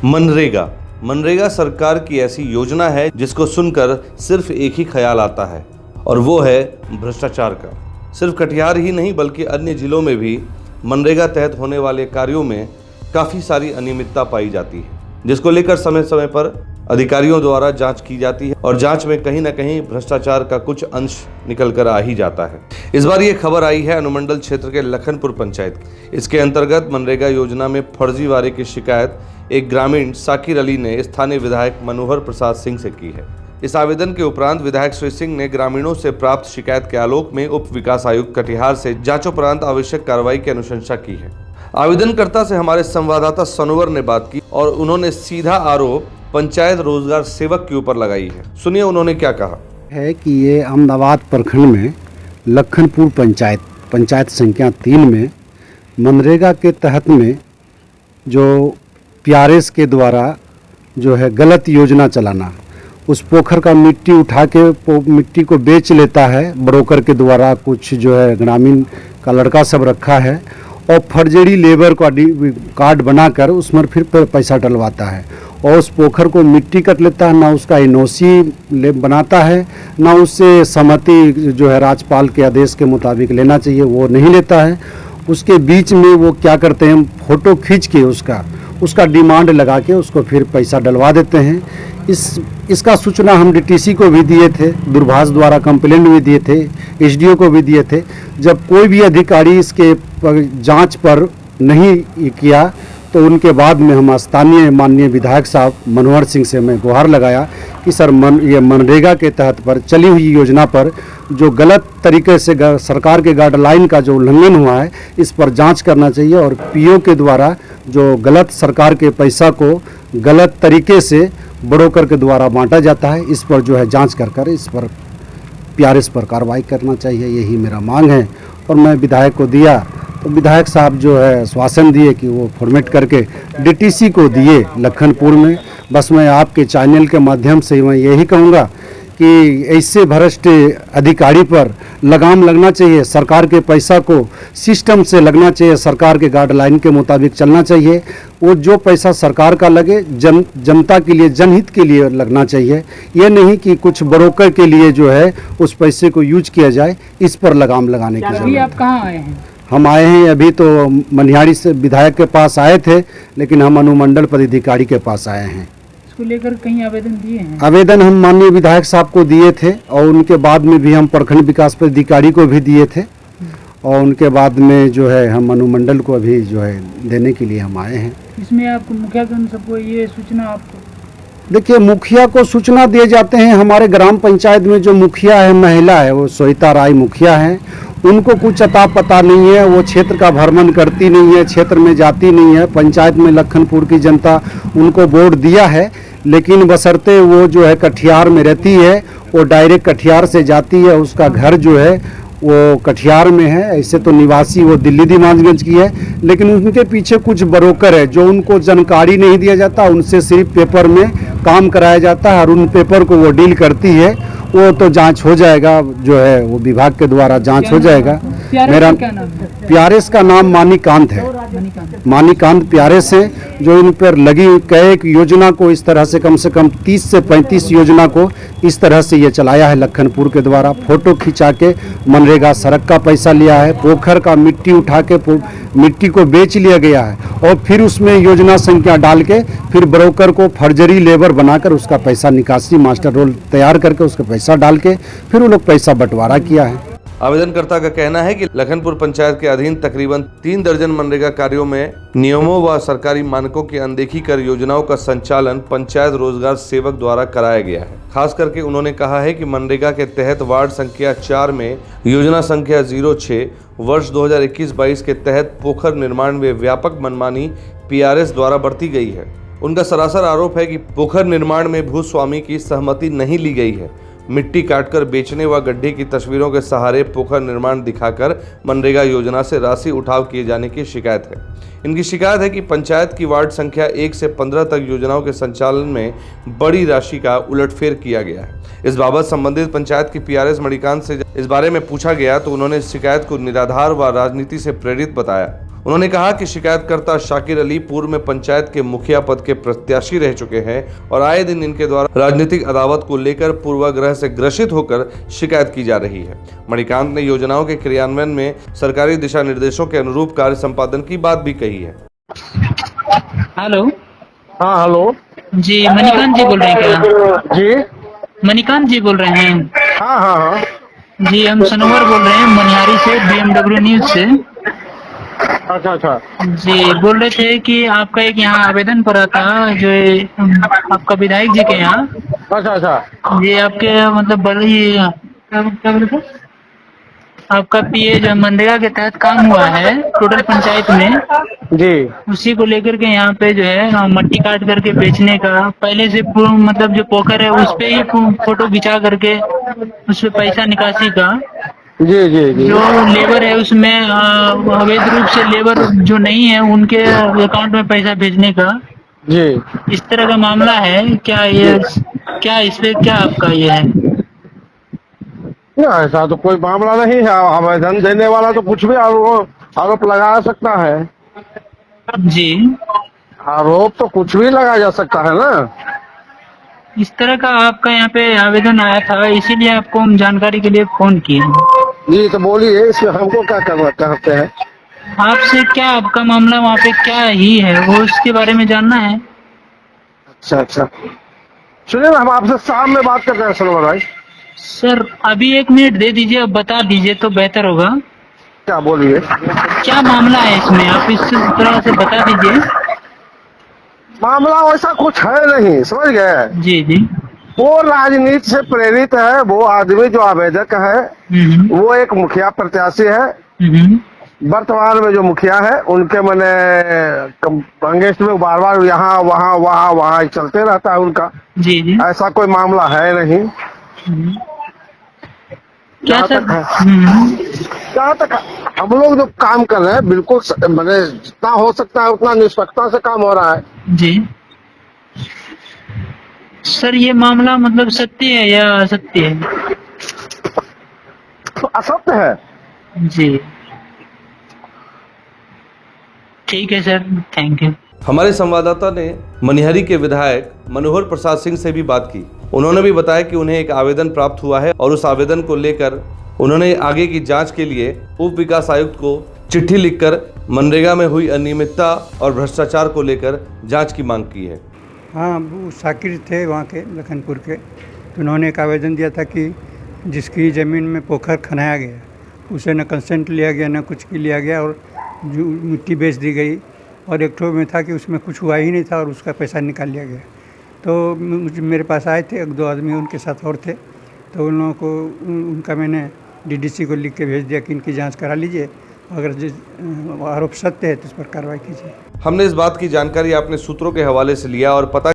मनरेगा मनरेगा सरकार की ऐसी योजना है जिसको सुनकर सिर्फ एक ही ख्याल आता है और वो है भ्रष्टाचार का। सिर्फ कटिहार ही नहीं बल्कि अन्य जिलों में भी मनरेगा तहत होने वाले कार्यों में काफ़ी सारी अनियमितता पाई जाती है, जिसको लेकर समय समय पर अधिकारियों द्वारा जांच की जाती है और जांच में कहीं न कहीं भ्रष्टाचार का कुछ अंश निकल कर आ ही जाता है। इस बार ये खबर आई है अनुमंडल क्षेत्र के लखनपुर पंचायत की। इसके अंतर्गत मनरेगा योजना में फर्जीवाड़े की शिकायत एक ग्रामीण साकिर अली ने स्थानीय विधायक मनोहर प्रसाद सिंह से की है। इस आवेदन के उपरांत विधायक श्री सिंह ने ग्रामीणों से प्राप्त शिकायत के आलोक में उप विकास आयुक्त कटिहार से जांचोपरांत आवश्यक कार्रवाई की अनुशंसा की है। आवेदनकर्ता से हमारे संवाददाता सनोवर ने बात की और उन्होंने सीधा आरोप पंचायत रोजगार सेवक के ऊपर लगाई है। सुनिए उन्होंने क्या कहा है कि ये अहमदाबाद प्रखंड में लखनपुर पंचायत संख्या 3 में मनरेगा के तहत में जो पीआरएस के द्वारा जो है गलत योजना चलाना, उस पोखर का मिट्टी उठा के मिट्टी को बेच लेता है ब्रोकर के द्वारा। कुछ जो है ग्रामीण का लड़का सब रखा है और फर्जी लेबर का कार्ड बनाकर उसमें फिर पैसा डलवाता है और उस पोखर को मिट्टी कट लेता है। ना उसका एनओसी बनाता है, ना उससे सहमति जो है राज्यपाल के आदेश के मुताबिक लेना चाहिए वो नहीं लेता है। उसके बीच में वो क्या करते हैं, फ़ोटो खींच के उसका डिमांड लगा के उसको फिर पैसा डलवा देते हैं। इसका सूचना हम डीटीसी को भी दिए थे, दूरभाष द्वारा कंप्लेंट भी दिए थे, एसडीओ को भी दिए थे। जब कोई भी अधिकारी इसके जांच पर नहीं किया तो उनके बाद में हम स्थानीय माननीय विधायक साहब मनोहर सिंह से मैं गुहार लगाया कि सर ये मनरेगा के तहत पर चली हुई योजना पर जो गलत तरीके से सरकार के गाइडलाइन का जो उल्लंघन हुआ है इस पर जांच करना चाहिए और पीओ के द्वारा जो गलत सरकार के पैसा को गलत तरीके से ब्रोकर के द्वारा बांटा जाता है, इस पर जो है जांच कर इस पर पीआरएस पर कार्रवाई करना चाहिए। यही मेरा मांग है और मैं विधायक को दिया तो विधायक साहब जो है आश्वासन दिए कि वो फॉर्मेट करके डीटीसी को दिए लखनपुर में। बस मैं आपके चैनल के माध्यम से मैं यही कहूँगा कि ऐसे भ्रष्ट अधिकारी पर लगाम लगना चाहिए। सरकार के पैसा को सिस्टम से लगना चाहिए, सरकार के गाइडलाइन के मुताबिक चलना चाहिए। वो जो पैसा सरकार का लगे जनता के लिए, जनहित के लिए लगना चाहिए। ये नहीं कि कुछ ब्रोकर के लिए जो है उस पैसे को यूज किया जाए, इस पर लगाम लगाने की जरूरत है। आप कहाँ आए हैं? हम आए हैं अभी तो मनिहारी से विधायक के पास आए थे, लेकिन हम अनुमंडल पदाधिकारी के पास आए हैं। इसको लेकर कहीं आवेदन दिए हैं? आवेदन हम माननीय विधायक साहब को दिए थे और उनके बाद में भी हम प्रखंड विकास पदाधिकारी को भी दिए थे और उनके बाद में जो है हम अनुमंडल को अभी जो है देने के लिए हम आए हैं। इसमें आपको मुखिया सबको ये सूचना आपको? देखिए, मुखिया को सूचना दिए जाते हैं। हमारे ग्राम पंचायत में जो मुखिया है, महिला है, वो सविता राय मुखिया है। उनको कुछ अता पता नहीं है, वो क्षेत्र का भ्रमण करती नहीं है, क्षेत्र में जाती नहीं है। पंचायत में लखनपुर की जनता उनको वोट दिया है, लेकिन बशर्ते वो जो है कटिहार में रहती है, वो डायरेक्ट कटिहार से जाती है। उसका घर जो है वो कटिहार में है, ऐसे तो निवासी वो दिल्ली दीमानगंज की है, लेकिन उनके पीछे कुछ ब्रोकर है जो उनको जानकारी नहीं दिया जाता। उनसे सिर्फ पेपर में काम कराया जाता है और उन पेपर को वो डील करती है। वो तो जांच हो जाएगा, जो है वो विभाग के द्वारा जांच हो जाएगा। मेरा पीआरएस का नाम मानिकांत है, मानिकांत पीआरएस है, जो इन पर लगी कई योजना को इस तरह से कम 30 से 35 योजना को इस तरह से ये चलाया है लखनपुर के द्वारा। फोटो खिंचा के मनरेगा सड़क का पैसा लिया है, पोखर का मिट्टी उठा के मिट्टी को बेच लिया गया है और फिर उसमें योजना संख्या डाल के फिर ब्रोकर को फर्जरी लेबर बनाकर उसका पैसा निकासी मास्टर रोल तैयार करके उसका पैसा डाल के फिर वो लोग पैसा बंटवारा किया है। आवेदनकर्ता का कहना है कि लखनपुर पंचायत के अधीन तकरीबन 3 दर्जन मनरेगा कार्यों में नियमों व सरकारी मानकों की अनदेखी कर योजनाओं का संचालन पंचायत रोजगार सेवक द्वारा कराया गया है। खास करके उन्होंने कहा है कि मनरेगा के तहत वार्ड संख्या 4 में योजना संख्या 06 वर्ष 2021-22 के तहत पोखर निर्माण में व्यापक मनमानी पीआरएस द्वारा बरती गई है। उनका सरासर आरोप है कि पोखर निर्माण में भूस्वामी की सहमति नहीं ली गई है। मिट्टी काटकर बेचने व गड्ढे की तस्वीरों के सहारे पोखर निर्माण दिखाकर मनरेगा योजना से राशि उठाव किए जाने की शिकायत है। इनकी शिकायत है कि पंचायत की वार्ड संख्या 1 से 15 तक योजनाओं के संचालन में बड़ी राशि का उलटफेर किया गया है। इस बाबत संबंधित पंचायत की पीआरएस मणिकांत से इस बारे में पूछा गया तो उन्होंने शिकायत को निराधार व राजनीति से प्रेरित बताया। उन्होंने कहा कि शिकायतकर्ता शाकिर अली पूर्व में पंचायत के मुखिया पद के प्रत्याशी रह चुके हैं और आए दिन इनके द्वारा राजनीतिक अदावत को लेकर पूर्वाग्रह से ग्रसित होकर शिकायत की जा रही है। मणिकांत ने योजनाओं के क्रियान्वयन में सरकारी दिशा निर्देशों के अनुरूप कार्य संपादन की बात भी कही है। हेलो। हाँ हेलो जी मणिकांत जी बोल रहे हैं क्या? जी। मणिकांत जी बोल रहे हैं? हाँ हाँ हाँ जी हम सनोवर बोल रहे हैं मनिहारी से, BMW न्यूज से। अच्छा अच्छा। जी बोल रहे थे कि आपका एक यहाँ आवेदन पड़ा था जो आपका विधायक जी के यहाँ। अच्छा अच्छा। ये आपके मतलब बड़ी क्या बोले थे? आपका पीए जो मनरेगा के तहत काम हुआ है टोटल पंचायत में, जी उसी को लेकर के यहाँ पे जो है मट्टी काट करके बेचने का, पहले से मतलब जो पोखर है उस पे ही फोटो खिंचा करके उस पे पैसा निकासी का, जी जी जी। जो लेबर है उसमें अवैध रूप से लेबर जो नहीं है उनके अकाउंट में पैसा भेजने का, जी इस तरह का मामला है क्या? क्या इस पे क्या आपका ये है? ना ऐसा तो कोई मामला नहीं है। आवेदन देने वाला तो कुछ भी आरोप लगा सकता है। जी आरोप तो कुछ भी लगाया जा सकता है ना। इस तरह का आपका यहाँ पे आवेदन आया था, इसीलिए आपको हम जानकारी के लिए फोन किए। जी तो बोलिए इसमें हमको क्या करते हैं? आपसे क्या आपका मामला वहाँ पे क्या ही है वो उसके बारे में जानना है। अच्छा अच्छा। सुनिए ना हम आपसे शाम में बात करते हैं सनोवर भाई। सर अभी 1 मिनट दे दीजिए, अब बता दीजिए तो बेहतर होगा। क्या बोलिए? क्या मामला है इसमें, आप इस तरह से बता दीजिए। मामला वैसा कुछ है नहीं, समझ गए? जी जी। वो राजनीति से प्रेरित है। वो आदमी जो आवेदक है वो एक मुखिया प्रत्याशी है। वर्तमान में जो मुखिया है उनके मैंने कांग्रेस में बार बार यहाँ वहाँ चलते रहता है उनका। जी जी। ऐसा कोई मामला है नहीं। क्या सर? जहाँ तक हम लोग जो काम कर रहे हैं बिल्कुल मैंने जितना हो सकता है उतना निष्पक्षता से काम हो रहा है। जी सर ये मामला मतलब सत्य है या असत्य है? तो असत्य है। जी ठीक है सर, थैंक यू। हमारे संवाददाता ने मनिहारी के विधायक मनोहर प्रसाद सिंह से भी बात की। उन्होंने भी बताया कि उन्हें एक आवेदन प्राप्त हुआ है और उस आवेदन को लेकर उन्होंने आगे की जांच के लिए उप विकास आयुक्त को चिट्ठी लिखकर मनरेगा में हुई अनियमितता और भ्रष्टाचार को लेकर जांच की मांग की है। हाँ वो शाकिर थे वहाँ के लखनपुर के, तो उन्होंने एक आवेदन दिया था कि जिसकी ज़मीन में पोखर खनाया गया उसे न कंसेंट लिया गया न कुछ की लिया गया और जो मिट्टी बेच दी गई, और एक ठो में था कि उसमें कुछ हुआ ही नहीं था और उसका पैसा निकाल लिया गया। तो मेरे पास आए थे 1-2 आदमी उनके साथ और थे, तो उन लोगों को उनका मैंने डीडीसी को लिख के भेज दिया कि इनकी जांच करा लीजिए, अगर जिस आरोप सत्य है तो इस पर कार्रवाई कीजिए। हमने इस बात की जानकारी अपने सूत्रों के हवाले से लिया और पता